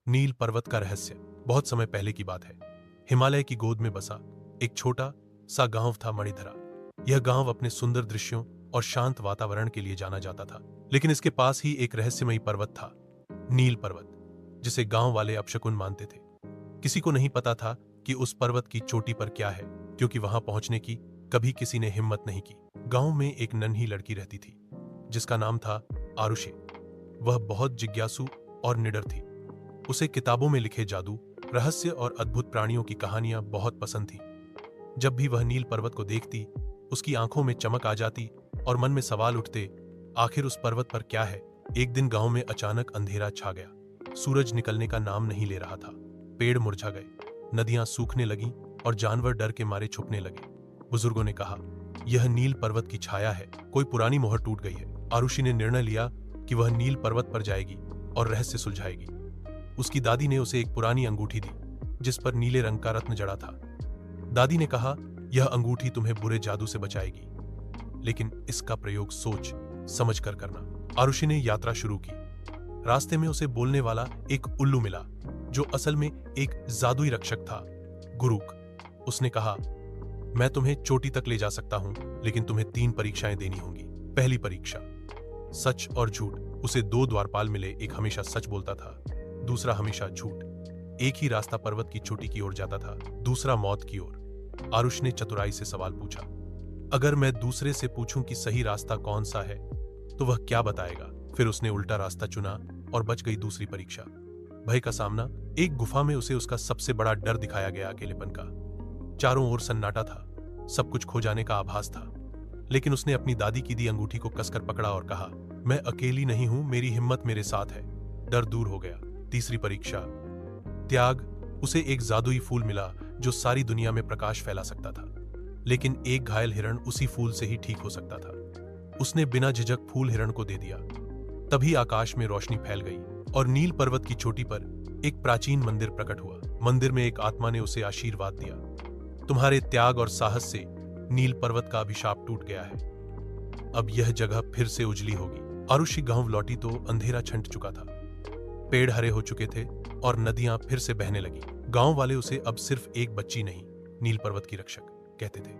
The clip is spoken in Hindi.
नील पर्वत का रहस्य। बहुत समय पहले की बात है। हिमालय की गोद में बसा एक छोटा सा गांव था, मणिधरा। यह गांव अपने सुंदर दृश्यों और शांत वातावरण के लिए जाना जाता था, लेकिन इसके पास ही एक रहस्यमयी पर्वत था, नील पर्वत, जिसे गांव वाले अपशकुन मानते थे। किसी को नहीं पता था कि उस पर्वत की चोटी पर क्या है, क्योंकि वहां पहुंचने की कभी किसी ने हिम्मत नहीं की। गांव में एक नन्ही लड़की रहती थी, जिसका नाम था आरुषि। वह बहुत जिज्ञासु और निडर थी। उसे किताबों में लिखे जादू, रहस्य और अद्भुत प्राणियों की कहानियां बहुत पसंद थी। जब भी वह नील पर्वत को देखती, उसकी आंखों में चमक आ जाती और मन में सवाल उठते, आखिर उस पर्वत पर क्या है। एक दिन गांव में अचानक अंधेरा छा गया। सूरज निकलने का नाम नहीं ले रहा था। पेड़ मुरझा गए, नदियां सूखने लगीं और जानवर डर के मारे छुपने लगे। बुजुर्गों ने कहा, यह नील पर्वत की छाया है, कोई पुरानी मोहर टूट गई है। आरुषि ने निर्णय लिया कि वह नील पर्वत पर जाएगी और रहस्य सुलझाएगी। उसकी दादी ने उसे एक पुरानी अंगूठी दी, जिस पर नीले रंग का रत्न जड़ा था। दादी ने कहा, यह अंगूठी तुम्हें बुरे जादू से बचाएगी, लेकिन इसका प्रयोग सोच समझ कर करना। आरुषि ने यात्रा शुरू की। रास्ते में उसे बोलने वाला एक उल्लू मिला, जो असल में एक जादुई रक्षक था, गुरुक। उसने कहा, मैं तुम्हें चोटी तक ले जा सकता हूं, लेकिन तुम्हें 3 परीक्षाएं देनी होंगी। पहली परीक्षा, सच और झूठ। उसे 2 द्वारपाल मिले, एक हमेशा सच बोलता था, दूसरा हमेशा झूठ। एक ही रास्ता पर्वत की चोटी की ओर जाता था, दूसरा मौत की ओर। आरुष ने चतुराई से सवाल पूछा, अगर मैं दूसरे से पूछूं कि सही रास्ता कौन सा है, तो वह क्या बताएगा। फिर उसने उल्टा रास्ता चुना और बच गई दूसरी परीक्षा। भय का सामना। एक गुफा में उसे उसका सबसे बड़ा डर दिखाया गया, अकेलेपन का। चारों ओर सन्नाटा था, सब कुछ खो जाने का आभास था। लेकिन उसने अपनी दादी की दी अंगूठी को कसकर पकड़ा और कहा, मैं अकेली नहीं हूं, मेरी हिम्मत मेरे साथ है। डर दूर हो गया। तीसरी परीक्षा, त्याग। उसे एक जादुई फूल मिला जो सारी दुनिया में प्रकाश फैला सकता था, लेकिन एक घायल हिरण उसी फूल से ही ठीक हो सकता था। उसने बिना झिझक फूल हिरण को दे दिया। तभी आकाश में रोशनी फैल गई और नील पर्वत की चोटी पर एक प्राचीन मंदिर प्रकट हुआ। मंदिर में एक आत्मा ने उसे आशीर्वाद दिया, तुम्हारे त्याग और साहस से नील पर्वत का अभिशाप टूट गया है। अब यह जगह फिर से उजली होगी। आरुषि गांव लौटी तो अंधेरा छंट चुका था। पेड़ हरे हो चुके थे और नदियां फिर से बहने लगी। गांव वाले उसे अब सिर्फ एक बच्ची नहीं, नील पर्वत की रक्षक कहते थे।